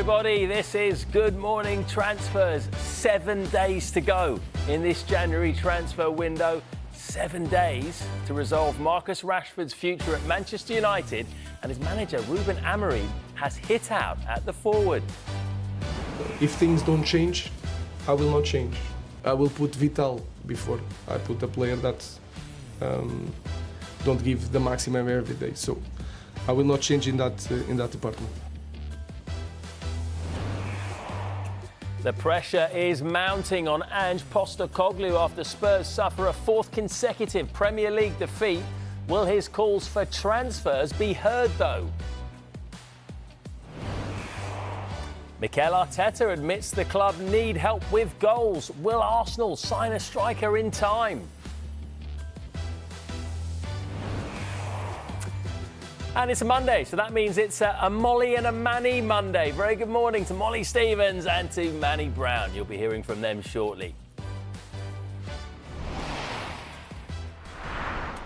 everybody. This is Good Morning Transfers. 7 days to go in this January transfer window. 7 days to resolve Marcus Rashford's future at Manchester United, and his manager Ruben Amorim has hit out at the forward. If things don't change, I will not change. I will put Vital before I put a player that don't give the maximum every day. So I will not change in that department. The pressure is mounting on Ange Postecoglou after Spurs suffer a fourth consecutive Premier League defeat. Will his calls for transfers be heard, though? Mikel Arteta admits the club need help with goals. Will Arsenal sign a striker in time? And it's a Monday, so that means it's a Molly and a Manny Monday. Very good morning to Molly Stevens and to Manny Brown. You'll be hearing from them shortly.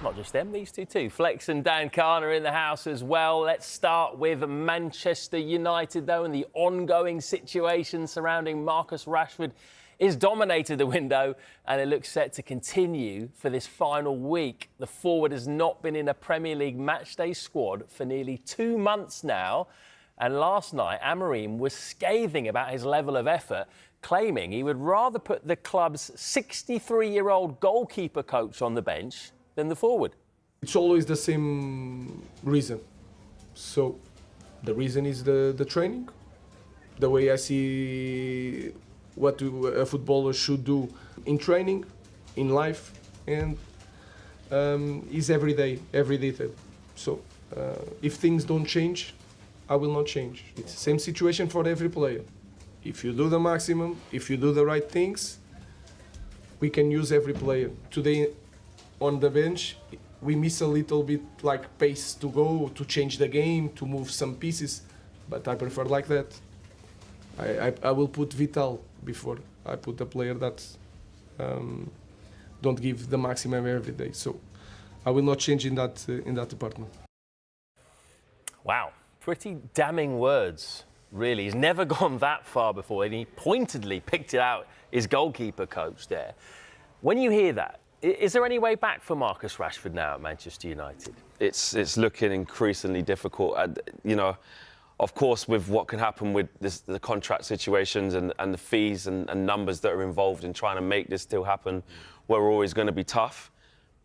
Not just them, these two too. Flex and Dan Khan are in the house as well. Let's start with Manchester United, though, and the ongoing situation surrounding Marcus Rashford is dominated the window, and it looks set to continue for this final week. The forward has not been in a Premier League matchday squad for nearly 2 months now, and last night Amorim was scathing about his level of effort, claiming he would rather put the club's 63-year-old goalkeeper coach on the bench than the forward. It's always the same reason. So the reason is the training, the way I see what a footballer should do in training, in life, and is every day, every detail. So if things don't change, I will not change. It's the same situation for every player. If you do the maximum, if you do the right things, we can use every player. Today on the bench, we miss a little bit like pace to go, to change the game, to move some pieces, but I prefer like that. I will put Vital before I put a player that don't give the maximum every day. So I will not change in that department. Wow, pretty damning words, really. He's never gone that far before, and he pointedly picked it out, his goalkeeper coach there. When you hear that, is there any way back for Marcus Rashford now at Manchester United? It's looking increasingly difficult. Of course, with what can happen with the contract situations and the fees and numbers that are involved in trying to make this deal happen, we're always going to be tough.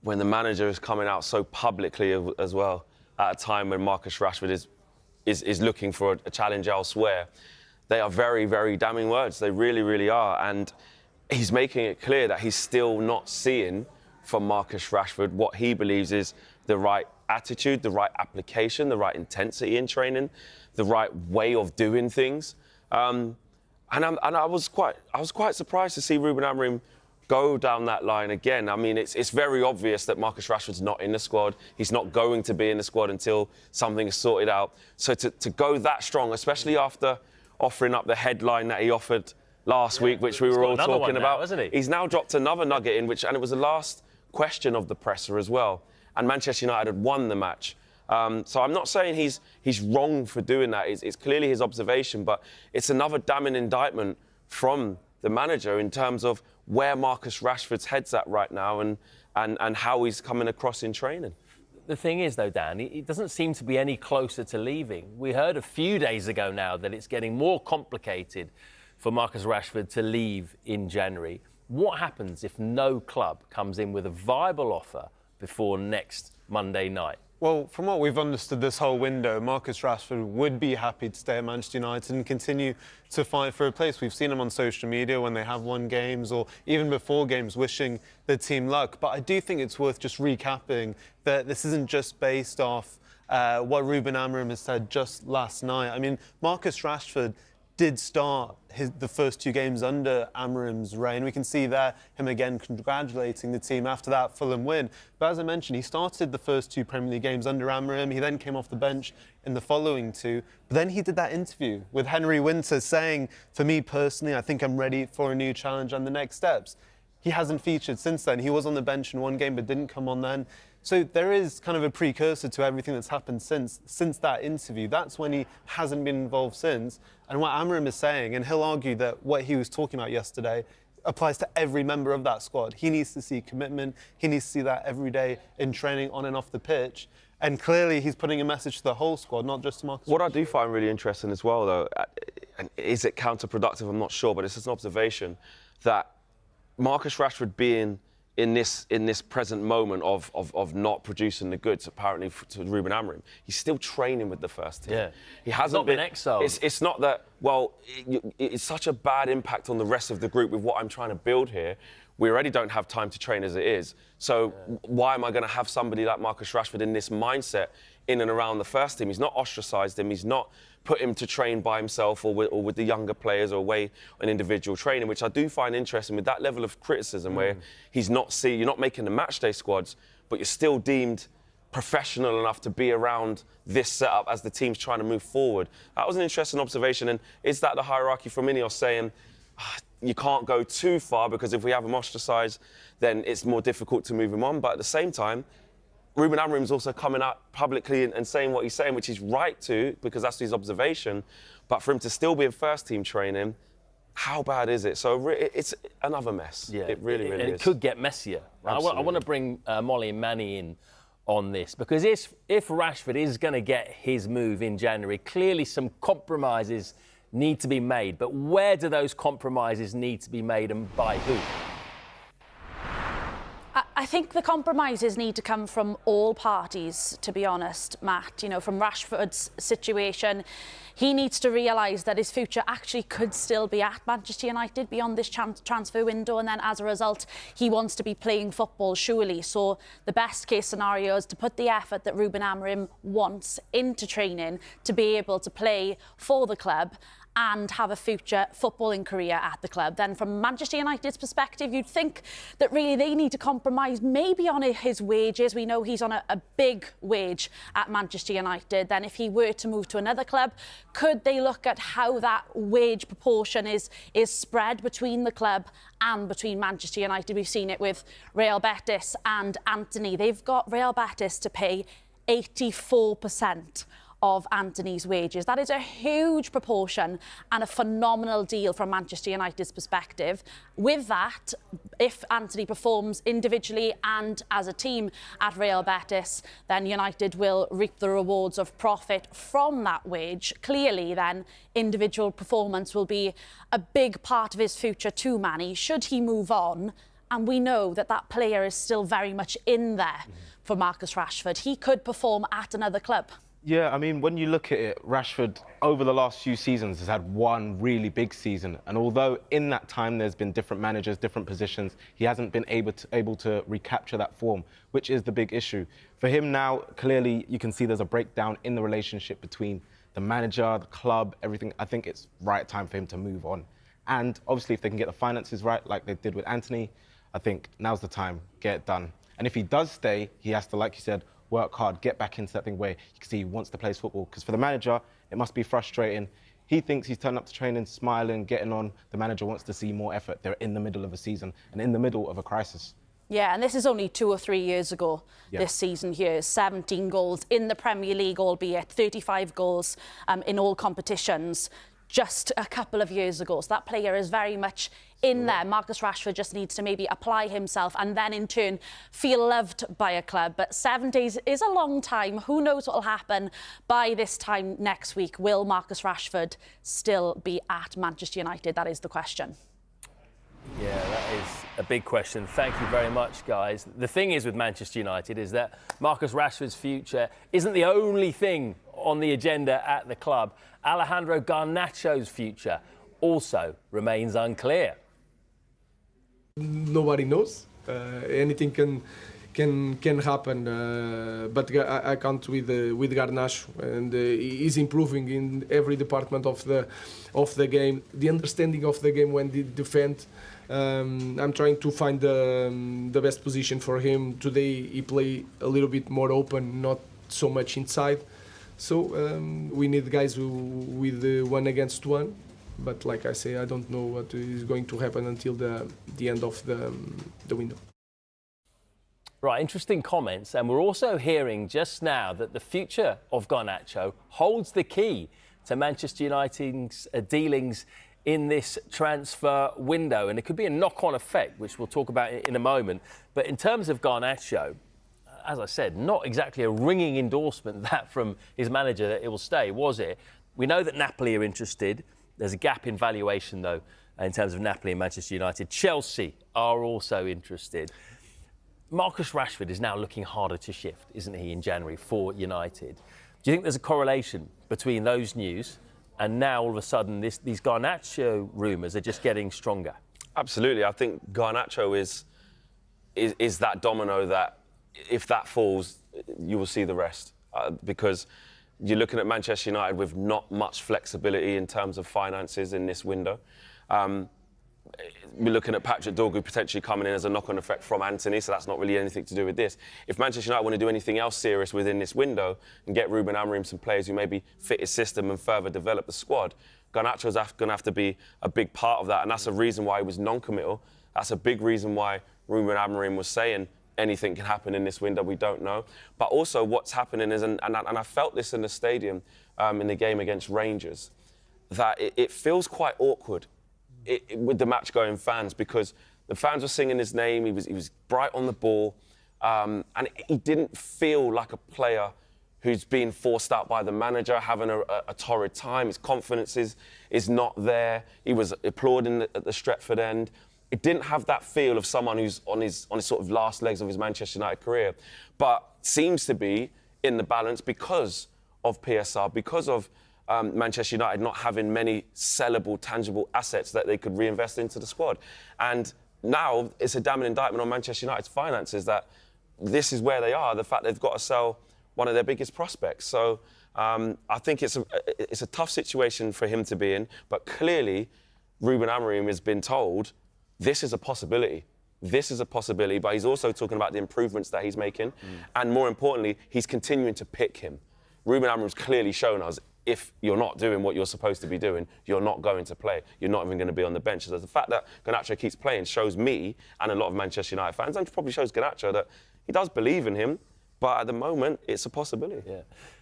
When the manager is coming out so publicly as well, at a time when Marcus Rashford is looking for a challenge elsewhere, they are very, very damning words. They really, really are. And he's making it clear that he's still not seeing from Marcus Rashford what he believes is the right attitude, the right application, the right intensity in training, the right way of doing things. And I was quite surprised to see Ruben Amorim go down that line again. I mean, it's very obvious that Marcus Rashford's not in the squad. He's not going to be in the squad until something is sorted out. So to go that strong, especially after offering up the headline that he offered last week, which we were all talking about, hasn't he? He's now dropped another nugget in, and it was the last question of the presser as well. And Manchester United had won the match. So I'm not saying he's wrong for doing that. It's clearly his observation, but it's another damning indictment from the manager in terms of where Marcus Rashford's head's at right now and how he's coming across in training. The thing is, though, Dan, he doesn't seem to be any closer to leaving. We heard a few days ago now that it's getting more complicated for Marcus Rashford to leave in January. What happens if no club comes in with a viable offer before next Monday night? Well, from what we've understood this whole window, Marcus Rashford would be happy to stay at Manchester United and continue to fight for a place. We've seen him on social media when they have won games or even before games wishing the team luck. But I do think it's worth just recapping that this isn't just based off what Ruben Amorim has said just last night. I mean, Marcus Rashford did start the first 2 games under Amorim's reign. We can see there him again congratulating the team after that Fulham win. But as I mentioned, he started the first 2 Premier League games under Amorim. He then came off the bench in the following 2. But then he did that interview with Henry Winter saying, for me personally, I think I'm ready for a new challenge and the next steps. He hasn't featured since then. He was on the bench in 1 game but didn't come on then. So there is kind of a precursor to everything that's happened since that interview. That's when he hasn't been involved since. And what Amorim is saying, and he'll argue that what he was talking about yesterday applies to every member of that squad. He needs to see commitment. He needs to see that every day in training, on and off the pitch. And clearly he's putting a message to the whole squad, not just to Marcus. What I do find really interesting as well, though, and is it counterproductive? I'm not sure, but it's just an observation that Marcus Rashford being in this present moment of not producing the goods, apparently to Ruben Amorim, he's still training with the first team. Yeah. He hasn't been exiled. It's not that, well, it's such a bad impact on the rest of the group with what I'm trying to build here. We already don't have time to train as it is. So why am I going to have somebody like Marcus Rashford in this mindset in and around the first team? He's not ostracised him. He's not put him to train by himself or with the younger players or away on individual training, which I do find interesting with that level of criticism where you're not making the matchday squads, but you're still deemed professional enough to be around this setup as the team's trying to move forward. That was an interesting observation. And is that the hierarchy from Ineos saying, you can't go too far because if we have him ostracised, then it's more difficult to move him on. But at the same time, Ruben Amorim's also coming out publicly and saying what he's saying, which he's right to, because that's his observation. But for him to still be in first-team training, how bad is it? So it's another mess. Yeah, it really is. It could get messier. I want to bring Molly and Manny in on this, because if Rashford is going to get his move in January, clearly some compromises need to be made. But where do those compromises need to be made and by who? I think the compromises need to come from all parties, to be honest, Matt. You know, from Rashford's situation, he needs to realise that his future actually could still be at Manchester United beyond this transfer window, and then as a result, he wants to be playing football, surely. So the best case scenario is to put the effort that Ruben Amorim wants into training to be able to play for the club and have a future footballing career at the club. Then from Manchester United's perspective, you'd think that really they need to compromise maybe on his wages. We know he's on a big wage at Manchester United. Then if he were to move to another club, could they look at how that wage proportion is spread between the club and between Manchester United? We've seen it with Real Betis and Anthony. They've got Real Betis to pay 84% of Anthony's wages. That is a huge proportion and a phenomenal deal from Manchester United's perspective. With that, if Anthony performs individually and as a team at Real Betis, then United will reap the rewards of profit from that wage. Clearly, then, individual performance will be a big part of his future too, Manny, should he move on. And we know that that player is still very much in there for Marcus Rashford. He could perform at another club. Yeah, I mean, when you look at it, Rashford, over the last few seasons, has had one really big season. And although in that time there's been different managers, different positions, he hasn't been able to recapture that form, which is the big issue. For him now, clearly, you can see there's a breakdown in the relationship between the manager, the club, everything. I think it's right time for him to move on. And obviously, if they can get the finances right, like they did with Anthony, I think now's the time, get it done. And if he does stay, he has to, like you said, work hard, get back into that thing where you can see he wants to play football. Because for the manager, it must be frustrating. He thinks he's turned up to training, smiling, getting on. The manager wants to see more effort. They're in the middle of a season and in the middle of a crisis. Yeah, and this is only 2 or 3 years ago, this season here. 17 goals in the Premier League, albeit 35 goals in all competitions just a couple of years ago. So that player is very much in there. Marcus Rashford just needs to maybe apply himself and then in turn feel loved by a club. But 7 days is a long time. Who knows what will happen by this time next week? Will Marcus Rashford still be at Manchester United? That is the question. Yeah, that is a big question. Thank you very much, guys. The thing is with Manchester United is that Marcus Rashford's future isn't the only thing on the agenda at the club. Alejandro Garnacho's future also remains unclear. Nobody knows. Anything can happen. But I count with Garnacho, and he's improving in every department of the game. The understanding of the game when they defend. I'm trying to find the best position for him. Today he played a little bit more open, not so much inside. So we need guys with 1 against 1. But like I say, I don't know what is going to happen until the end of the window. Right, interesting comments. And we're also hearing just now that the future of Garnacho holds the key to Manchester United's dealings in this transfer window. And it could be a knock-on effect, which we'll talk about in a moment. But in terms of Garnacho, as I said, not exactly a ringing endorsement that from his manager that it will stay, was it? We know that Napoli are interested. There's a gap in valuation, though, in terms of Napoli and Manchester United. Chelsea are also interested. Marcus Rashford is now looking harder to shift, isn't he, in January for United? Do you think there's a correlation between those news and now all of a sudden these Garnacho rumours are just getting stronger? Absolutely. I think Garnacho is that domino that if that falls, you will see the rest. Because you're looking at Manchester United with not much flexibility in terms of finances in this window. We're looking at Patrick Dorgu potentially coming in as a knock-on effect from Antony, so that's not really anything to do with this. If Manchester United want to do anything else serious within this window and get Ruben Amorim some players who maybe fit his system and further develop the squad, Garnacho's going to have to be a big part of that, and that's a reason why he was non-committal. That's a big reason why Ruben Amorim was saying anything can happen in this window, we don't know. But also what's happening is, and I felt this in the stadium in the game against Rangers, that it feels quite awkward with the match-going fans, because the fans were singing his name, he was bright on the ball, and he didn't feel like a player who's been forced out by the manager, having a torrid time. His confidence is not there. He was applauding at the Stretford end. It didn't have that feel of someone who's on his sort of last legs of his Manchester United career, but seems to be in the balance because of PSR, because of Manchester United not having many sellable, tangible assets that they could reinvest into the squad. And now it's a damning indictment on Manchester United's finances that this is where they are, the fact they've got to sell one of their biggest prospects. So I think it's a tough situation for him to be in, but clearly Ruben Amorim has been told this is a possibility. This is a possibility, but he's also talking about the improvements that he's making. And more importantly, he's continuing to pick him. Ruben Amorim's clearly shown us if you're not doing what you're supposed to be doing, you're not going to play. You're not even going to be on the bench. So the fact that Garnacho keeps playing shows me and a lot of Manchester United fans, and probably shows Garnacho, that he does believe in him, but at the moment, it's a possibility. Yeah.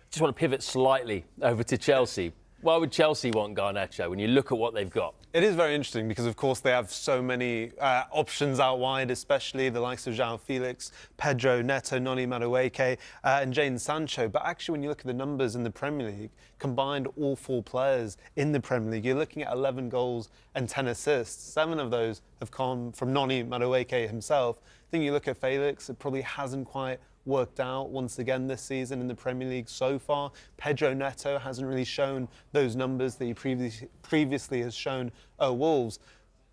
Just want to pivot slightly over to Chelsea. Why would Chelsea want Garnacho when you look at what they've got? It is very interesting because, of course, they have so many options out wide, especially the likes of João Felix, Pedro Neto, Noni Madueke, and Jadon Sancho. But actually, when you look at the numbers in the Premier League, combined all four players in the Premier League, you're looking at 11 goals and 10 assists. 7 of those have come from Noni Madueke himself. I think you look at Felix, it probably hasn't quite worked out once again this season in the Premier League so far. Pedro Neto hasn't really shown those numbers that he previously has shown at Wolves.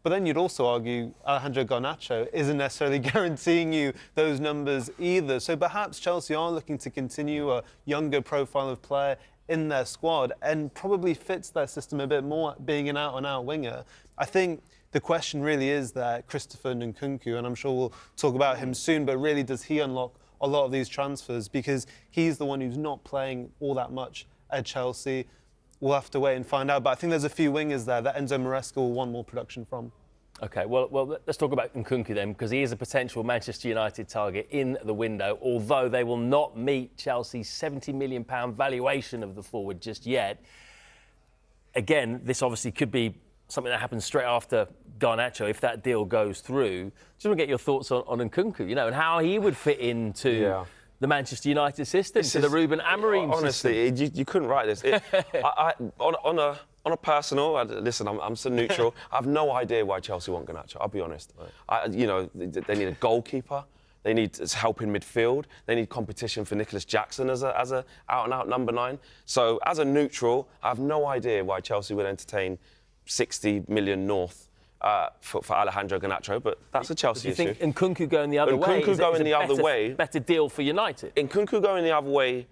But then you'd also argue Alejandro Garnacho isn't necessarily guaranteeing you those numbers either. So perhaps Chelsea are looking to continue a younger profile of player in their squad and probably fits their system a bit more, being an out-and-out winger. I think the question really is that Christopher Nkunku, and I'm sure we'll talk about him soon, but really does he unlock a lot of these transfers, because he's the one who's not playing all that much at Chelsea. We'll have to wait and find out. But I think there's a few wingers there that Enzo Maresca will want more production from. OK, well, let's talk about Nkunku then, because he is a potential Manchester United target in the window, although they will not meet Chelsea's £70 million valuation of the forward just yet. Again, this obviously could be something that happens straight after Garnacho, if that deal goes through. Just want to get your thoughts on Nkunku, and how he would fit into the Manchester United system, to the Ruben Amorim honestly, system. You couldn't write this. On a personal, listen, I'm so neutral. I have no idea why Chelsea want Garnacho, I'll be honest. Right. They need a goalkeeper. They need help in midfield. They need competition for Nicholas Jackson as a out-and-out number 9. So as a neutral, I have no idea why Chelsea would entertain 60 million north for Alejandro Garnacho, but that's a Chelsea issue. Do you think Nkunku going the other way is a better deal for United? Nkunku going the other way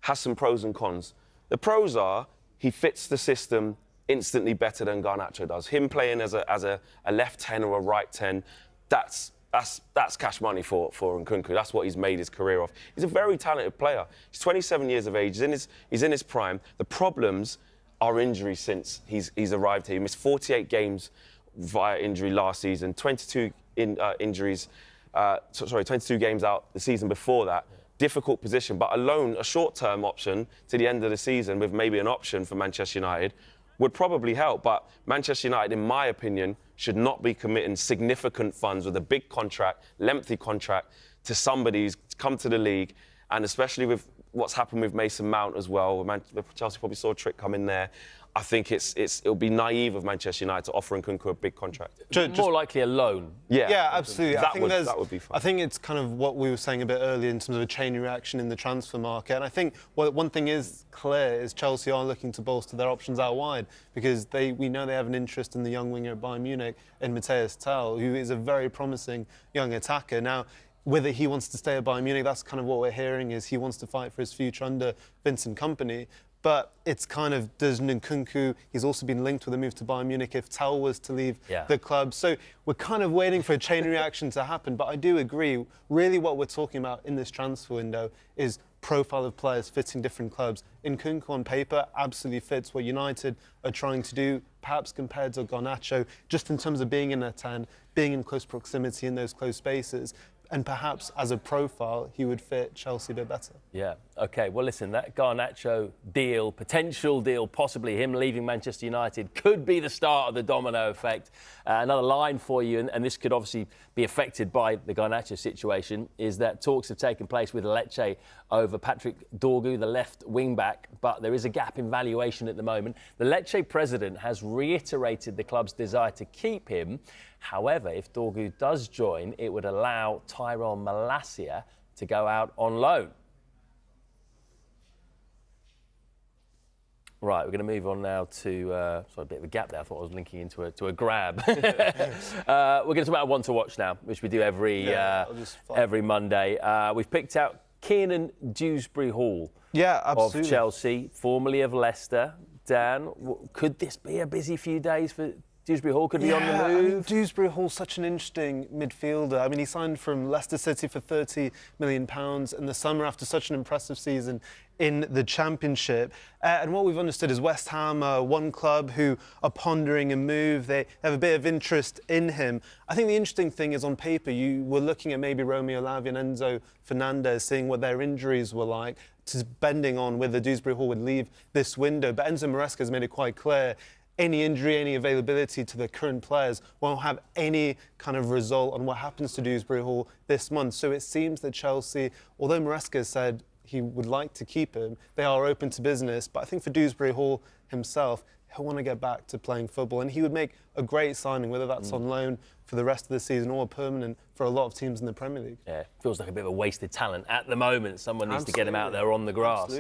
has some pros and cons. The pros are he fits the system instantly better than Garnacho does. Him playing as a left 10 or a right 10, that's cash money for Nkunku. That's what he's made his career off. He's a very talented player. He's 27 years of age. He's in his prime. The problems are injuries since he's arrived here. He missed 48 games via injury last season, 22 injuries 22 games out the season before that. Difficult position, but a loan, a short-term option to the end of the season with maybe an option for Manchester United would probably help. But Manchester United, in my opinion, should not be committing significant funds with a big contract, lengthy contract, to somebody who's come to the league, and especially with what's happened with Mason Mount as well. Chelsea probably saw a trick come in there. I think it'll be naive of Manchester United to offer Nkunku a big contract. More likely a loan. Yeah, absolutely. That would be fine. I think it's kind of what we were saying a bit earlier in terms of a chain reaction in the transfer market. And I think one thing is clear is Chelsea are looking to bolster their options out wide, because we know they have an interest in the young winger at Bayern Munich, in Matthias Tel, who is a very promising young attacker. Now, whether he wants to stay at Bayern Munich, that's kind of what we're hearing, is he wants to fight for his future under Vincent Kompany. But it's kind of, does Nkunku, he's also been linked with a move to Bayern Munich if Tel was to leave the club. So we're kind of waiting for a chain reaction to happen. But I do agree, really what we're talking about in this transfer window is profile of players fitting different clubs. Nkunku on paper absolutely fits what United are trying to do, perhaps compared to Garnacho, just in terms of being in a 10, being in close proximity in those close spaces. And perhaps as a profile, he would fit Chelsea a bit better. Yeah, OK. Well, listen, that Garnacho deal, potential deal, possibly him leaving Manchester United, could be the start of the domino effect. Another line for you, and this could obviously be affected by the Garnacho situation, is that talks have taken place with Lecce over Patrick Dorgu, the left wing-back, but there is a gap in valuation at the moment. The Lecce president has reiterated the club's desire to keep him. However, if Dorgu does join, it would allow Tyrone Malacia to go out on loan. Right, we're going to move on now to... sorry, a bit of a gap there. I thought I was linking into a grab. We're going to talk about one to watch now, which we do every Monday. We've picked out Kiernan Dewsbury-Hall of Chelsea, formerly of Leicester. Dan, could this be a busy few days for Dewsbury-Hall? Could be on the move? I mean, Dewsbury-Hall's such an interesting midfielder. I mean, he signed from Leicester City for £30 million in the summer after such an impressive season in the Championship. And what we've understood is West Ham are one club who are pondering a move. They have a bit of interest in him. I think the interesting thing is, on paper, you were looking at maybe Romeo Lavia and Enzo Fernandez, seeing what their injuries were like, to bending on whether Dewsbury-Hall would leave this window. But Enzo Maresca has made it quite clear any injury, any availability to the current players won't have any kind of result on what happens to Dewsbury-Hall this month. So it seems that Chelsea, although Maresca said he would like to keep him, they are open to business. But I think for Dewsbury-Hall himself, he'll want to get back to playing football. And he would make a great signing, whether that's on loan for the rest of the season or permanent for a lot of teams in the Premier League. Yeah, feels like a bit of a wasted talent at the moment. Someone needs to get him out there on the grass.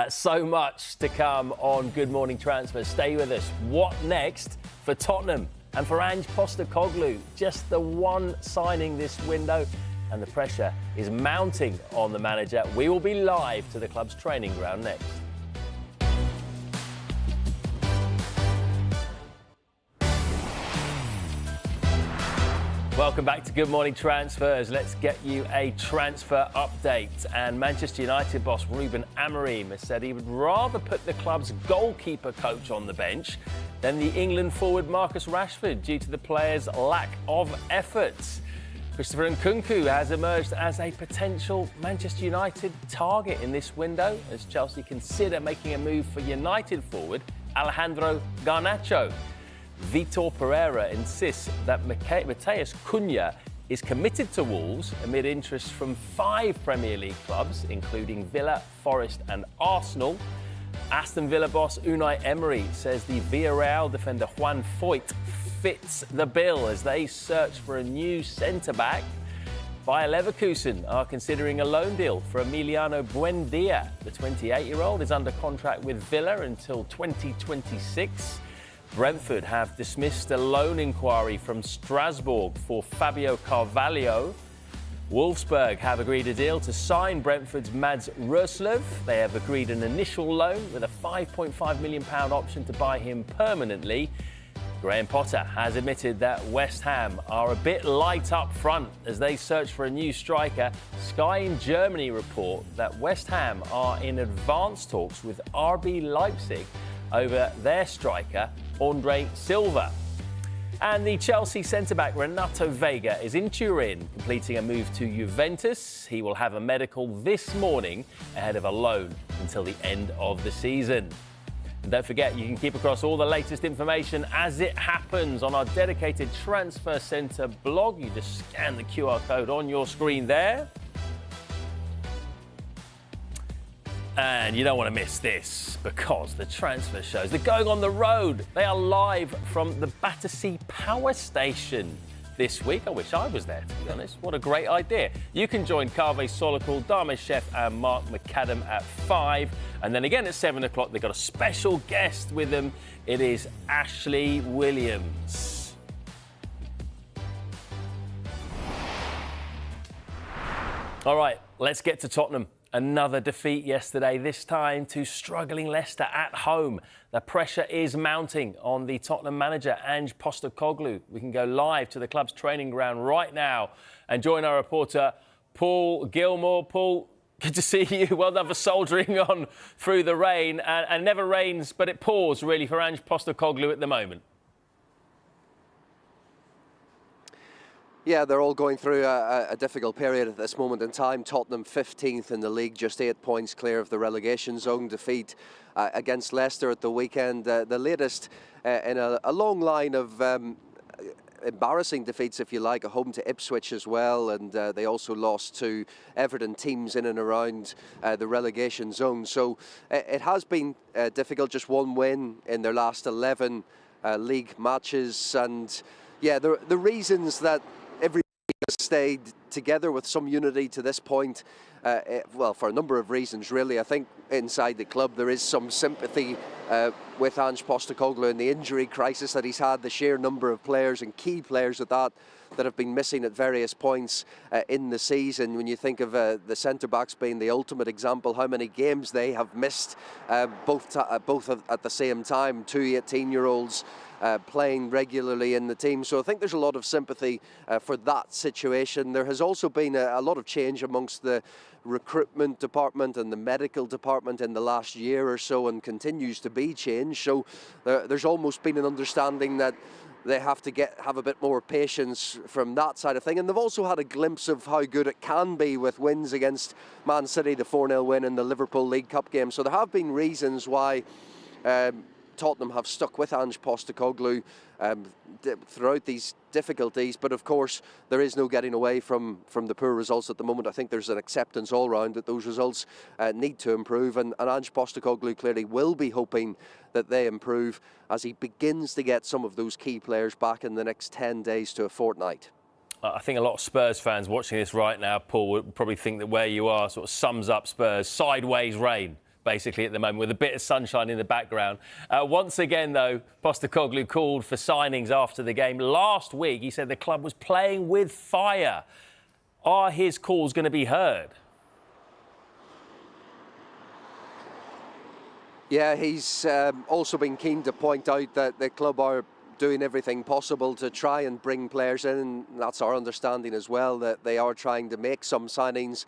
So much to come on Good Morning Transfer. Stay with us. What next for Tottenham and for Ange Postecoglou? Just the one signing this window, and the pressure is mounting on the manager. We will be live to the club's training ground next. Welcome back to Good Morning Transfers. Let's get you a transfer update. And Manchester United boss Ruben Amorim has said he would rather put the club's goalkeeper coach on the bench than the England forward Marcus Rashford due to the player's lack of effort. Christopher Nkunku has emerged as a potential Manchester United target in this window as Chelsea consider making a move for United forward Alejandro Garnacho. Vitor Pereira insists that Mateus Cunha is committed to Wolves amid interest from 5 Premier League clubs, including Villa, Forest and Arsenal. Aston Villa boss Unai Emery says the Villarreal defender Juan Foyth fits the bill as they search for a new centre-back. Bayer Leverkusen are considering a loan deal for Emiliano Buendia. The 28-year-old is under contract with Villa until 2026. Brentford have dismissed a loan inquiry from Strasbourg for Fabio Carvalho. Wolfsburg have agreed a deal to sign Brentford's Mads Roerslev. They have agreed an initial loan with a £5.5 million option to buy him permanently. Graham Potter has admitted that West Ham are a bit light up front as they search for a new striker. Sky in Germany report that West Ham are in advanced talks with RB Leipzig over their striker, Andre Silva. And the Chelsea centre-back Renato Vega is in Turin, completing a move to Juventus. He will have a medical this morning ahead of a loan until the end of the season. And don't forget, you can keep across all the latest information as it happens on our dedicated Transfer Centre blog. You just scan the QR code on your screen there. And you don't want to miss this, because the transfer shows, they're going on the road. They are live from the Battersea Power Station this week. I wish I was there, to be honest. What a great idea. You can join Kaveh Solokul, Dharmesh Chef and Mark McAdam at 5. And then again at 7 o'clock, they've got a special guest with them. It is Ashley Williams. All right, let's get to Tottenham. Another defeat yesterday, this time to struggling Leicester at home. The pressure is mounting on the Tottenham manager, Ange Postecoglou. We can go live to the club's training ground right now and join our reporter, Paul Gilmore. Paul, good to see you. Well done for soldiering on through the rain. And it never rains, but it pours, really, for Ange Postecoglou at the moment. Yeah, they're all going through a difficult period at this moment in time. Tottenham 15th in the league, just 8 points clear of the relegation zone. Defeat against Leicester at the weekend. The latest in a long line of embarrassing defeats, if you like, a home to Ipswich as well. And they also lost to Everton, teams in and around the relegation zone. So it has been difficult, just one win in their last 11 league matches. And yeah, the reasons that everybody has stayed together with some unity to this point, well, for a number of reasons, really. I think inside the club there is some sympathy with Ange Postecoglou and the injury crisis that he's had, the sheer number of players, and key players at that have been missing at various points in the season. When you think of the centre-backs being the ultimate example, how many games they have missed, both at the same time, 2 18-year-olds playing regularly in the team. So I think there's a lot of sympathy for that situation. There has also been a lot of change amongst the recruitment department and the medical department in the last year or so, and continues to be change. So there's almost been an understanding that they have to have a bit more patience from that side of thing. And they've also had a glimpse of how good it can be with wins against Man City, the 4-0 win in the Liverpool League Cup game. So there have been reasons why Tottenham have stuck with Ange Postecoglou throughout these difficulties, but of course there is no getting away from the poor results at the moment. I think there's an acceptance all round that those results need to improve, and Ange Postecoglou clearly will be hoping that they improve as he begins to get some of those key players back in the next 10 days to a fortnight. I think a lot of Spurs fans watching this right now, Paul, would probably think that where you are sort of sums up Spurs. Sideways rain, basically, at the moment, with a bit of sunshine in the background. Once again, though, Postecoglou called for signings after the game. Last week, he said the club was playing with fire. Are his calls going to be heard? Yeah, he's also been keen to point out that the club are doing everything possible to try and bring players in. And that's our understanding as well, that they are trying to make some signings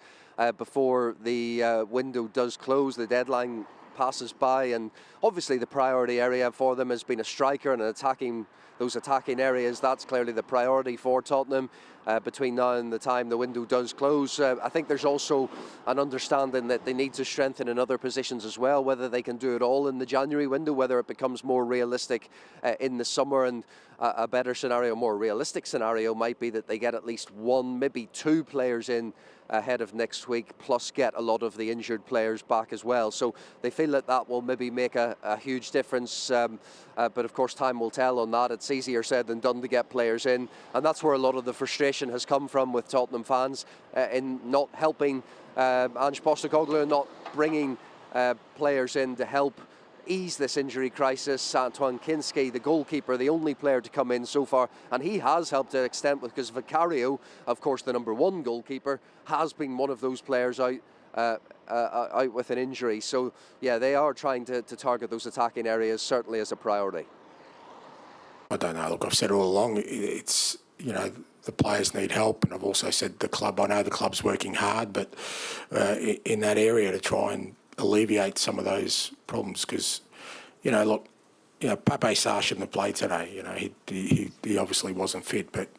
before the window does close, the deadline passes by. And obviously the priority area for them has been a striker and those attacking areas. That's clearly the priority for Tottenham between now and the time the window does close. I think there's also an understanding that they need to strengthen in other positions as well, whether they can do it all in the January window, whether it becomes more realistic in the summer. And a better scenario, more realistic scenario, might be that they get at least 1, maybe 2 players in ahead of next week, plus get a lot of the injured players back as well. So they feel that that will maybe make a huge difference, but of course time will tell on that. It's easier said than done to get players in, and that's where a lot of the frustration has come from with Tottenham fans in not helping Ange Postecoglou and not bringing players in to help ease this injury crisis. Antoine Kinski, the goalkeeper, the only player to come in so far, and he has helped to an extent because Vicario, of course the #1 goalkeeper, has been one of those players out with an injury. So yeah, they are trying to target those attacking areas, certainly as a priority. I don't know, look, I've said all along, it's, you know, the players need help, and I've also said the club, I know the club's working hard, but in that area to try and alleviate some of those problems, because, you know, look, Pape Sarr shouldn't have played today. He obviously wasn't fit, but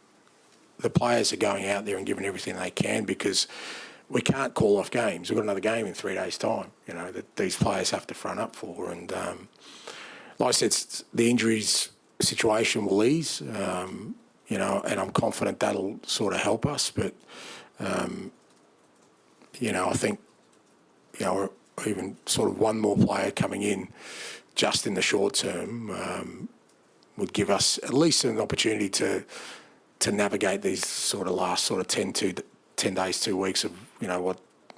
the players are going out there and giving everything they can because we can't call off games. We've got another game in 3 days' time, that these players have to front up for. And like I said, the injuries situation will ease, and I'm confident that'll sort of help us. But, I think, even sort of one more player coming in just in the short term would give us at least an opportunity to navigate these sort of last 10 days, 2 weeks of,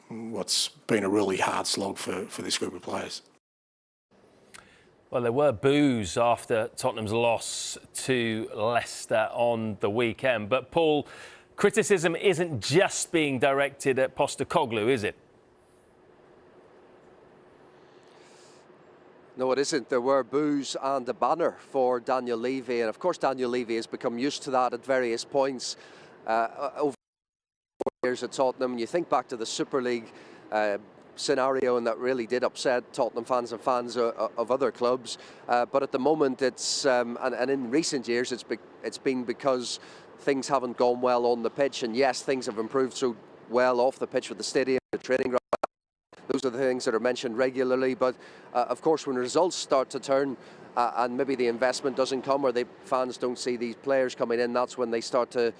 what's been a really hard slog for this group of players. Well, there were boos after Tottenham's loss to Leicester on the weekend. But, Paul, criticism isn't just being directed at Postecoglou, is it? No, it isn't. There were boos and a banner for Daniel Levy. And, of course, Daniel Levy has become used to that at various points over years at Tottenham. And you think back to the Super League scenario, and that really did upset Tottenham fans and fans of other clubs. But at the moment, it's and in recent years, it's been because things haven't gone well on the pitch. And yes, things have improved so well off the pitch with the stadium, the training ground. Those are the things that are mentioned regularly. But of course, when results start to turn and maybe the investment doesn't come, or the fans don't see these players coming in, that's when they start to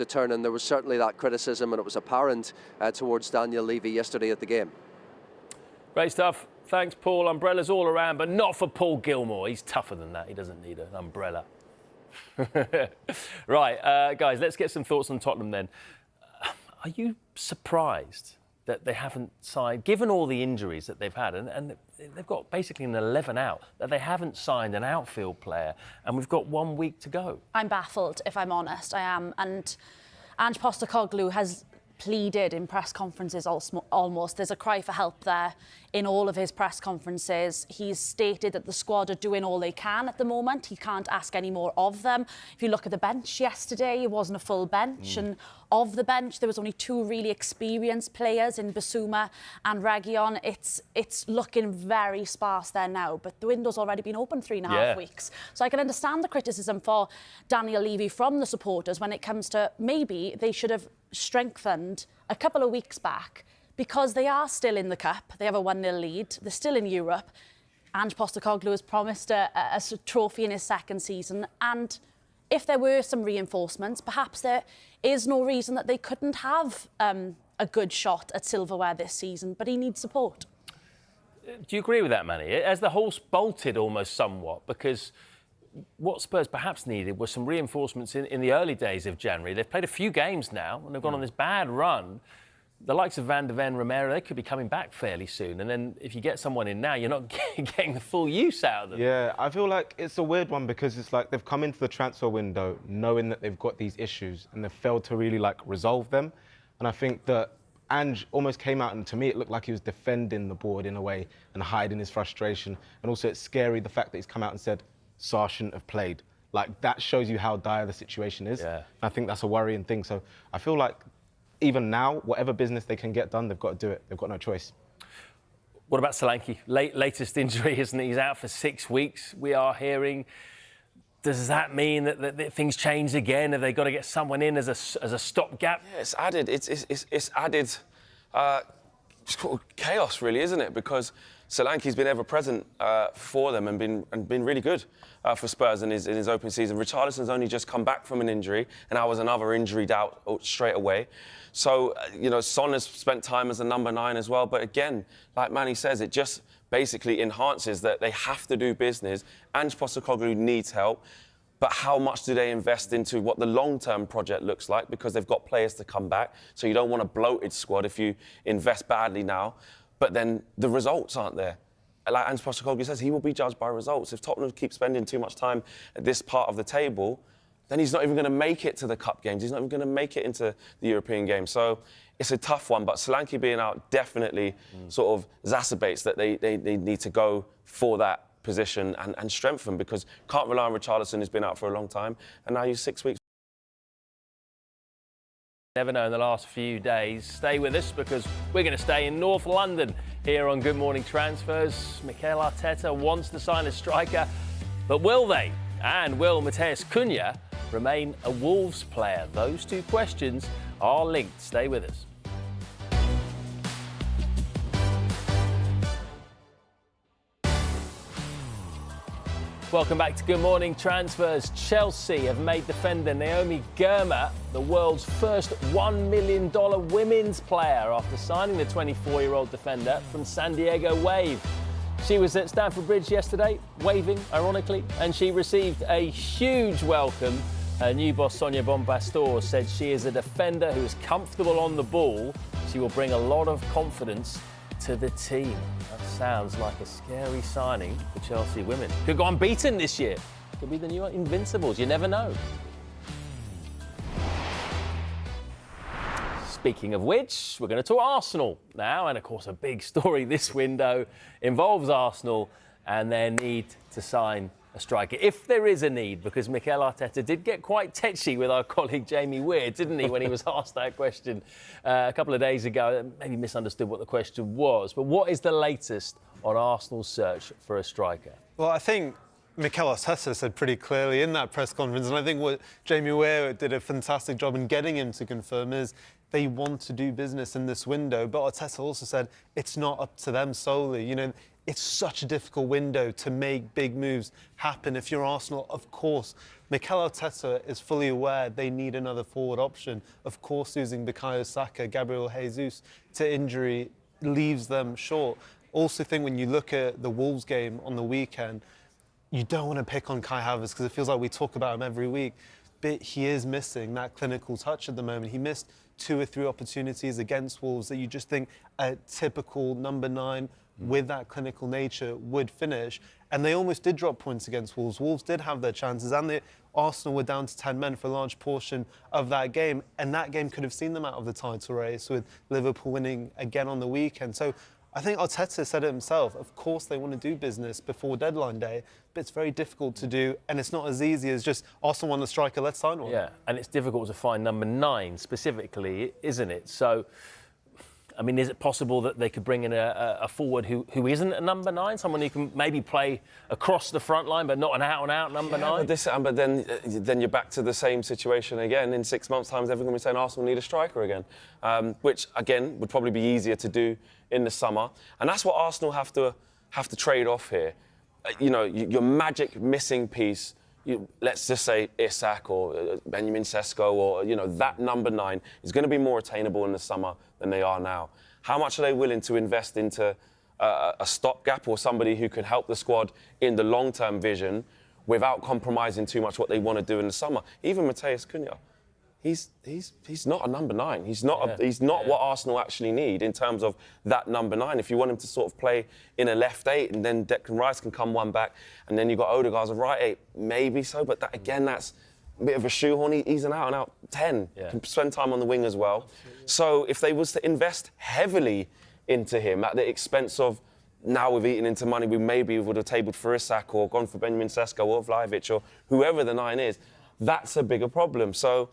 turn. And there was certainly that criticism, and it was apparent towards Daniel Levy yesterday at the game. Great stuff. Thanks, Paul. Umbrellas all around, but not for Paul Gilmore. He's tougher than that. He doesn't need an umbrella. Right, guys, let's get some thoughts on Tottenham then. Are you surprised that they haven't signed, given all the injuries that they've had, and they've got basically an 11 out, that they haven't signed an outfield player, and we've got 1 week to go? I'm baffled, if I'm honest. I am. And Ange Postecoglou has pleaded in press conferences almost. There's a cry for help there in all of his press conferences. He's stated that the squad are doing all they can at the moment. He can't ask any more of them. If you look at the bench yesterday, it wasn't a full bench. And of the bench, there was only 2 really experienced players in Basuma and Reguilon. It's looking very sparse there now, but the window's already been open 3.5 weeks. So I can understand the criticism for Daniel Levy from the supporters when it comes to maybe they should have strengthened a couple of weeks back, because they are still in the Cup. They have a 1-0 lead. They're still in Europe. Ange Postecoglou has promised a trophy in his second season. And if there were some reinforcements, perhaps there is no reason that they couldn't have a good shot at silverware this season. But he needs support. Do you agree with that, Manny? Has the horse bolted almost somewhat? Because what Spurs perhaps needed was some reinforcements in the early days of January. They've played a few games now, and they've gone on this bad run. The likes of Van de Ven, Romero, they could be coming back fairly soon. And then if you get someone in now, you're not getting the full use out of them. Yeah, I feel like it's a weird one because it's like they've come into the transfer window knowing that they've got these issues and they've failed to really resolve them. And I think that Ange almost came out, and to me it looked like he was defending the board in a way and hiding his frustration. And also it's scary the fact that he's come out and said Sarr shouldn't have played. Like, that shows you how dire the situation is. Yeah. I think that's a worrying thing. So I feel like even now, whatever business they can get done, they've got to do it. They've got no choice. What about Solanke? Latest injury, isn't it? He's out for 6 weeks, we are hearing. Does that mean that things change again? Have they got to get someone in as a stopgap? Yeah, it's added. It's added chaos, really, isn't it? Because Solanke's been ever present for them and been really good for Spurs in his open season. Richarlison's only just come back from an injury, and that was another injury out straight away. So, Son has spent time as a number 9 as well. But again, like Manny says, it just basically enhances that they have to do business. Ange Postecoglou needs help. But how much do they invest into what the long-term project looks like? Because they've got players to come back. So you don't want a bloated squad if you invest badly now. But then the results aren't there. Like Ange Postecoglou says, he will be judged by results. If Tottenham keep spending too much time at this part of the table, then he's not even going to make it to the Cup games. He's not even going to make it into the European games. So it's a tough one. But Solanke being out definitely sort of exacerbates that they need to go for that position and strengthen, because can't rely on Richarlison, who's been out for a long time, and now he's 6 weeks. Never know in the last few days. Stay with us, because we're going to stay in North London here on Good Morning Transfers. Mikel Arteta wants to sign a striker. But will they? And will Matheus Cunha remain a Wolves player? Those two questions are linked. Stay with us. Welcome back to Good Morning Transfers. Chelsea have made defender Naomi Germa the world's first $1 million women's player after signing the 24-year-old defender from San Diego Wave. She was at Stamford Bridge yesterday, waving, ironically, and she received a huge welcome. Her new boss, Sonia Bombastor, said she is a defender who is comfortable on the ball. She will bring a lot of confidence to the team. That sounds like a scary signing for Chelsea women. Could go unbeaten this year. Could be the new Invincibles. You never know. Speaking of which, we're going to talk Arsenal now. And of course, a big story this window involves Arsenal and their need to sign a striker, if there is a need, because Mikel Arteta did get quite tetchy with our colleague Jamie Weir, didn't he, when he was asked that question a couple of days ago. Maybe misunderstood what the question was. But what is the latest on Arsenal's search for a striker? Well, I think Mikel Arteta said pretty clearly in that press conference, and I think what Jamie Weir did a fantastic job in getting him to confirm is they want to do business in this window. But Arteta also said it's not up to them solely. You know, it's such a difficult window to make big moves happen. If you're Arsenal, of course, Mikel Arteta is fully aware they need another forward option. Of course, losing Bukayo Saka, Gabriel Jesus to injury leaves them short. Also think when you look at the Wolves game on the weekend, you don't want to pick on Kai Havertz because it feels like we talk about him every week, but he is missing that clinical touch at the moment. He missed 2 or 3 opportunities against Wolves that you just think a typical number 9 with that clinical nature would finish. And they almost did drop points against Wolves. Wolves did have their chances, and Arsenal were down to 10 men for a large portion of that game. And that game could have seen them out of the title race, with Liverpool winning again on the weekend. So I think Arteta said it himself. Of course they want to do business before deadline day, but it's very difficult to do, and it's not as easy as just Arsenal want a striker, let's sign one. Yeah, and it's difficult to find number 9 specifically, isn't it? So, I mean, is it possible that they could bring in a forward who isn't a number 9, someone who can maybe play across the front line, but not an out-and-out number 9? But then you're back to the same situation again. In 6 months' time, everyone's going to be saying Arsenal need a striker again, which, again, would probably be easier to do in the summer. And that's what Arsenal have to trade off here. You know, your magic missing piece, let's just say Isak or Benjamin Sesko, or, you know, that number 9 is going to be more attainable in the summer than they are now. How much are they willing to invest into a stopgap or somebody who can help the squad in the long-term vision without compromising too much what they want to do in the summer? Even Matheus Cunha, he's not a number 9. He's not what Arsenal actually need in terms of that number 9. If you want him to sort of play in a left 8 and then Declan Rice can come one back, and then you've got Odegaard as a right 8, maybe so, but that, again, that's a bit of a shoehorn. He's an out-and-out 10. Yeah. Can spend time on the wing as well. So if they was to invest heavily into him at the expense of, now we've eaten into money, we maybe would have tabled for Isak or gone for Benjamin Sesko or Vlahovic or whoever the 9 is, that's a bigger problem. So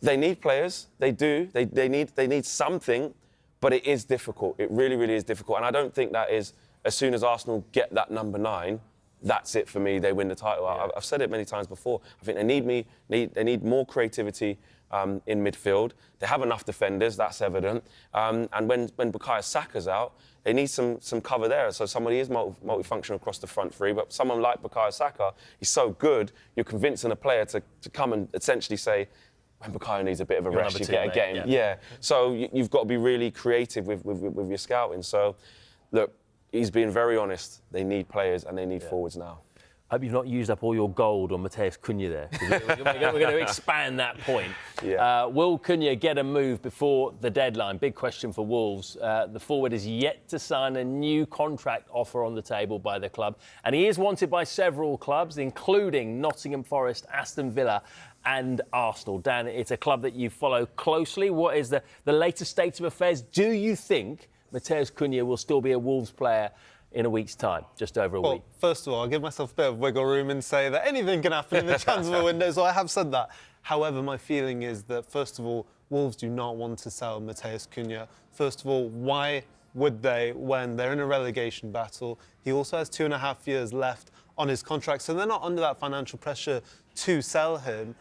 they need players, they do. They need something, but it is difficult. It really, really is difficult. And I don't think that is, as soon as Arsenal get that number 9, that's it for me, they win the title. Yeah. I've said it many times before. I think they need more creativity in midfield. They have enough defenders, that's evident. And when Bukayo Saka's out, they need some cover there. So somebody is multifunctional across the front 3, but someone like Bukayo Saka, he's so good, you're convincing a player to come and essentially say, when Bukayo needs a bit of a rest, you get a game. Yeah. So you've got to be really creative with your scouting. So, look, he's being very honest. They need players and they need forwards now. I hope you've not used up all your gold on Matheus Cunha there. We're going to expand that point. Yeah. Will Cunha get a move before the deadline? Big question for Wolves. The forward is yet to sign a new contract offer on the table by the club. And he is wanted by several clubs, including Nottingham Forest, Aston Villa and Arsenal. Dan, it's a club that you follow closely. What is the latest state of affairs? Do you think Matheus Cunha will still be a Wolves player in a week's time, just over a week? First of all, I'll give myself a bit of wiggle room and say that anything can happen in the transfer window, so I have said that. However, my feeling is that, first of all, Wolves do not want to sell Matheus Cunha. First of all, why would they when they're in a relegation battle? He also has 2.5 years left on his contract, so they're not under that financial pressure to sell him.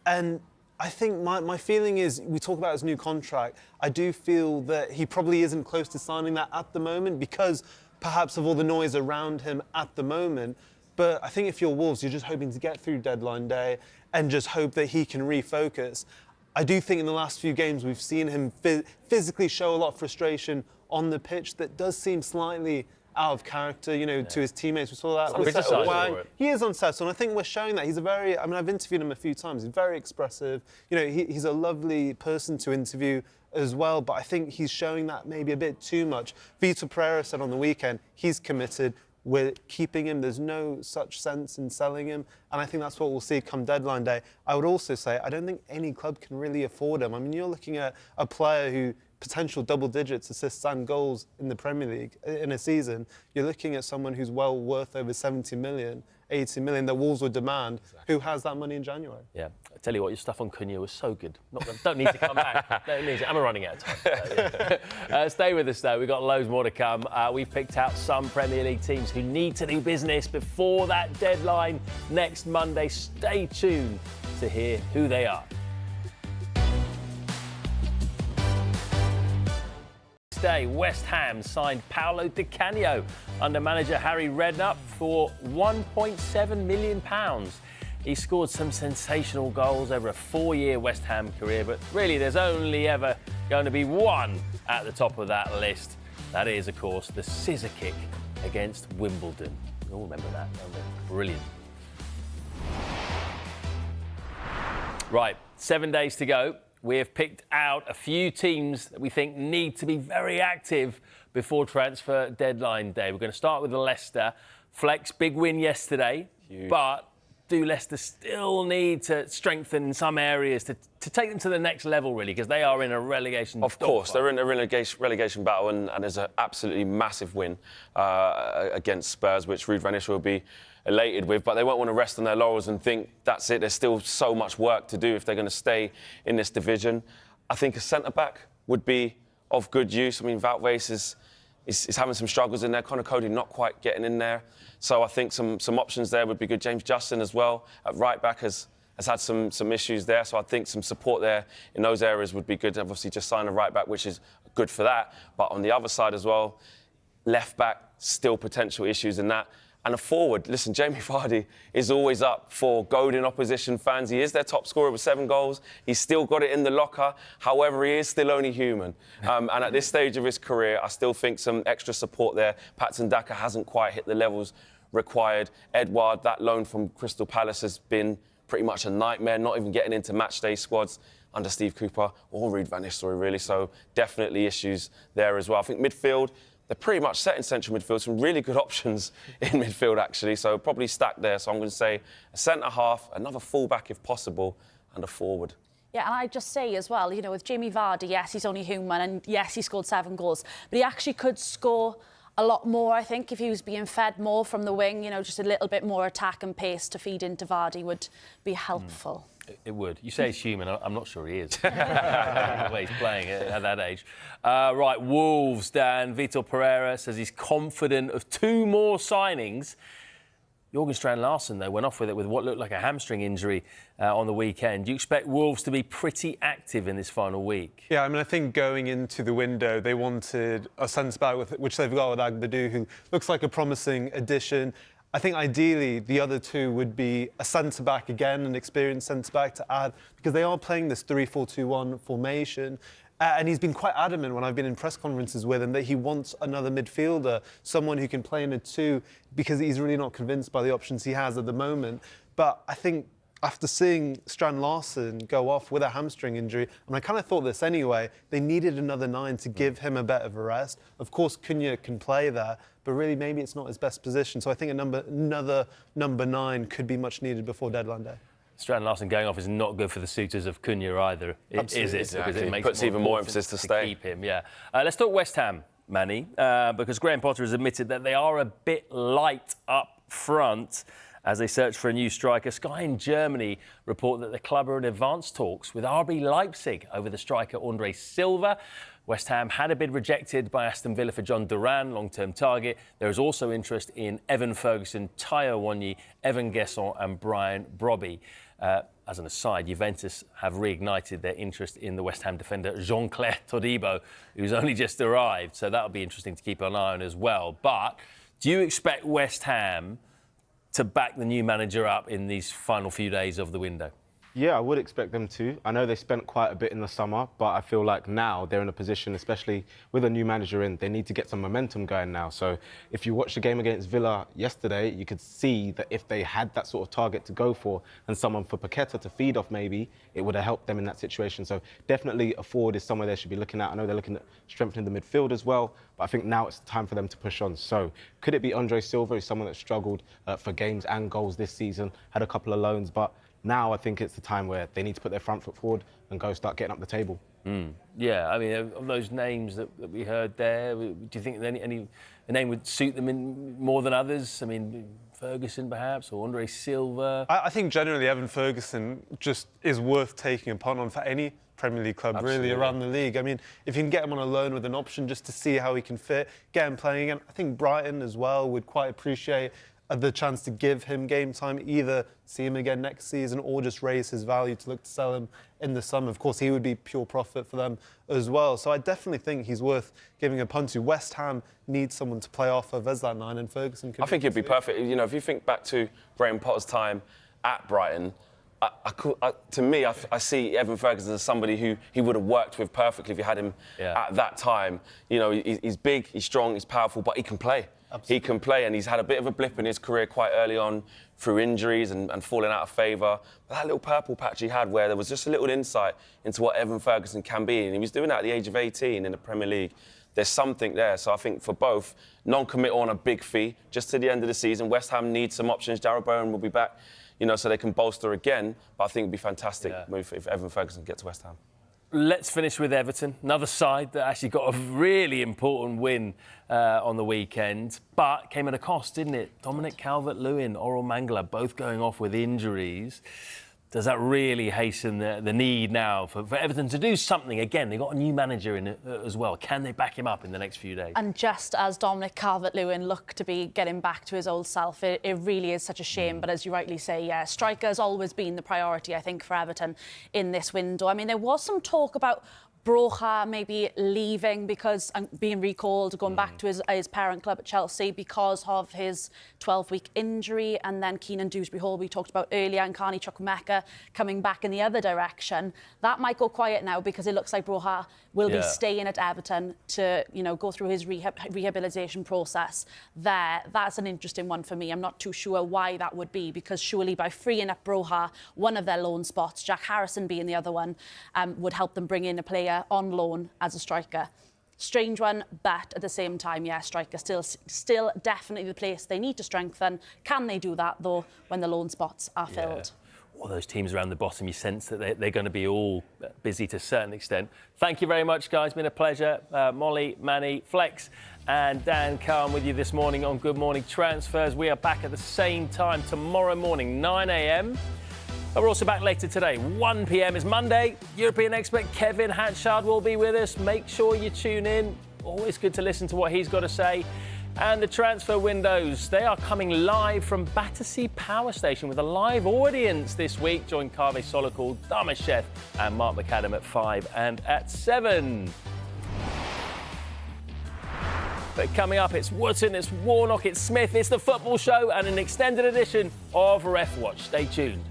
And I think my feeling is, we talk about his new contract, I do feel that he probably isn't close to signing that at the moment because perhaps of all the noise around him at the moment. But I think if you're Wolves, you're just hoping to get through deadline day and just hope that he can refocus. I do think in the last few games we've seen him physically show a lot of frustration on the pitch that does seem slightly out of character, you know, to his teammates. We saw that with Wang. He is unsettled, and I think we're showing that. He's a very, I mean, I've interviewed him a few times. He's very expressive. You know, he's a lovely person to interview as well, but I think he's showing that maybe a bit too much. Vitor Pereira said on the weekend, he's committed. We're keeping him. There's no such sense in selling him. And I think that's what we'll see come deadline day. I would also say, I don't think any club can really afford him. I mean, you're looking at a player who potential double digits, assists and goals in the Premier League in a season. You're looking at someone who's well worth over 70 million, 80 million that Wolves would demand. Exactly. Who has that money in January? Yeah. I tell you what, your stuff on Cunha was so good. Don't need to come back. Don't need to. I'm running out of time. Stay with us, though. We've got loads more to come. We've picked out some Premier League teams who need to do business before that deadline next Monday. Stay tuned to hear who they are. Today, West Ham signed Paolo Di Canio under manager Harry Redknapp for £1.7 million. He scored some sensational goals over a 4-year West Ham career, but really there's only ever going to be one at the top of that list. That is, of course, the scissor kick against Wimbledon. You all remember that, don't we? Brilliant. Right, 7 days to go. We have picked out a few teams that we think need to be very active before transfer deadline day. We're going to start with Leicester. Flex, big win yesterday, huge. But do Leicester still need to strengthen in some areas to take them to the next level, really, because they are in a relegation Of course, they're in a relegation battle, and there's an absolutely massive win against Spurs, which Ruud van Nistelrooy will be elated with, but they won't want to rest on their laurels and think that's it. There's still so much work to do if they're going to stay in this division. I think a centre-back would be of good use. I mean, Wout is having some struggles in there. Conor Cody not quite getting in there. So I think some options there would be good. James Justin as well at right-back has had some issues there. So I think some support there in those areas would be good. Obviously, just sign a right-back, which is good for that. But on the other side as well, left-back, still potential issues in that. And a forward, listen, Jamie Vardy is always up for goading opposition fans. He is their top scorer with 7 goals. He's still got it in the locker. However, he is still only human. And at this stage of his career, I still think some extra support there. Patson Daka hasn't quite hit the levels required. Edouard, that loan from Crystal Palace, has been pretty much a nightmare, not even getting into matchday squads under Steve Cooper or Ruud van Nistelrooy, really. So definitely issues there as well. I think midfield, they're pretty much set in central midfield, some really good options in midfield, actually, so probably stacked there. So I'm going to say a centre-half, another full-back if possible, and a forward. Yeah, and I'd just say as well, you know, with Jamie Vardy, yes, he's only human, and yes, he scored 7 goals, but he actually could score a lot more, I think, if he was being fed more from the wing. You know, just a little bit more attack and pace to feed into Vardy would be helpful. It would. You say he's human. I'm not sure he is. The way he's playing at that age. Right, Wolves, Dan. Vitor Pereira says he's confident of 2 more signings. Jorgen Strand-Larsen, though, went off with it with what looked like a hamstring injury on the weekend. Do you expect Wolves to be pretty active in this final week? Yeah, I mean, I think going into the window, they wanted a centre-back, which they've got with Agbadou, who looks like a promising addition. I think ideally the other 2 would be a centre-back again, an experienced centre-back to add, because they are playing this 3-4-2-1 formation. And he's been quite adamant when I've been in press conferences with him that he wants another midfielder, someone who can play in a 2, because he's really not convinced by the options he has at the moment. But I think after seeing Strand-Larsen go off with a hamstring injury, and I kind of thought this anyway, they needed another 9 to give him a bit of a rest. Of course, Cunha can play there, but really maybe it's not his best position. So I think another number 9 could be much needed before deadline day. Strand-Larsen going off is not good for the suitors of Cunha either, is it? Exactly. Because it makes puts even more emphasis to stay. Keep him, yeah. Let's talk West Ham, Manny, because Graham Potter has admitted that they are a bit light up front. as they search for a new striker. Sky in Germany report that the club are in advanced talks with RB Leipzig over the striker Andre Silva. West Ham had a bid rejected by Aston Villa for John Duran, long-term target. There is also interest in Evan Ferguson, Tayo Wanyi, Evan Gesson and Brian Brobby. As an aside, Juventus have reignited their interest in the West Ham defender Jean-Claire Todibo, who's only just arrived. So that'll be interesting to keep an eye on as well. But do you expect West Ham to back the new manager up in these final few days of the window? Yeah, I would expect them to. I know they spent quite a bit in the summer, but I feel like now they're in a position, especially with a new manager in, they need to get some momentum going now. So if you watch the game against Villa yesterday, you could see that if they had that sort of target to go for and someone for Paqueta to feed off maybe, it would have helped them in that situation. So definitely a forward is somewhere they should be looking at. I know they're looking at strengthening the midfield as well, but I think now it's time for them to push on. So could it be Andre Silva, who's someone that struggled for games and goals this season, had a couple of loans, but now I think it's the time where they need to put their front foot forward and go start getting up the table. Yeah, I mean, of those names that we heard there, do you think any name would suit them in more than others? I mean, Ferguson perhaps, or Andre Silva? I think generally Evan Ferguson just is worth taking a punt on for any Premier League club really around the league. I mean, if you can get him on a loan with an option just to see how he can fit, get him playing again. I think Brighton as well would quite appreciate the chance to give him game time, either see him again next season or just raise his value to look to sell him in the summer. Of course, he would be pure profit for them as well. So I definitely think he's worth giving a punt to. West Ham needs someone to play off of as that 9, and Ferguson could. I think he'd be perfect. You know, if you think back to Graham Potter's time at Brighton, to me, I see Evan Ferguson as somebody who he would have worked with perfectly if you had him at that time. You know, he's big, he's strong, he's powerful, but he can play. Absolutely. He can play, and he's had a bit of a blip in his career quite early on through injuries and falling out of favour. But that little purple patch he had where there was just a little insight into what Evan Ferguson can be, and he was doing that at the age of 18 in the Premier League. There's something there. So I think for both, non-commit on a big fee, just to the end of the season. West Ham needs some options. Jarrod Bowen will be back, you know, so they can bolster again. But I think it'd be fantastic move if Evan Ferguson gets to West Ham. Let's finish with Everton, another side that actually got a really important win on the weekend, but came at a cost, didn't it? Dominic Calvert-Lewin, Oral Mangala, both going off with injuries. Does that really hasten the need now for Everton to do something? Again, they've got a new manager in it as well. Can they back him up in the next few days? And just as Dominic Calvert-Lewin looked to be getting back to his old self, it really is such a shame. But as you rightly say, yeah, striker's always been the priority, I think, for Everton in this window. I mean, there was some talk about Broja maybe leaving because being recalled, going back to his parent club at Chelsea because of his 12-week injury, and then Keenan Dewsbury-Hall we talked about earlier, and Carney Chukwuemeka coming back in the other direction. That might go quiet now because it looks like Broja will be staying at Everton to, you know, go through his rehabilitation process there. That's an interesting one for me. I'm not too sure why that would be, because surely by freeing up Broja, one of their loan spots, Jack Harrison being the other one, would help them bring in a player on loan as a striker. Strange one, but at the same time, yeah, striker still definitely the place they need to strengthen. Can they do that, though, when the loan spots are filled? All those teams around the bottom, you sense that they're going to be all busy to a certain extent. Thank you very much, guys. Been a pleasure. Molly, Manny, Flex and Dan Khan with you this morning on Good Morning Transfers. We are back at the same time tomorrow morning, 9 a.m. We're also back later today. 1 p.m. is Monday. European expert Kevin Hatchard will be with us. Make sure you tune in. Always good to listen to what he's got to say. And the transfer windows, they are coming live from Battersea Power Station with a live audience this week. Join Kaveh Solokul, Dharmesh Sheth and Mark McAdam at 5 and at 7. But coming up, it's Wootton, it's Warnock, it's Smith, it's the football show and an extended edition of Ref Watch. Stay tuned.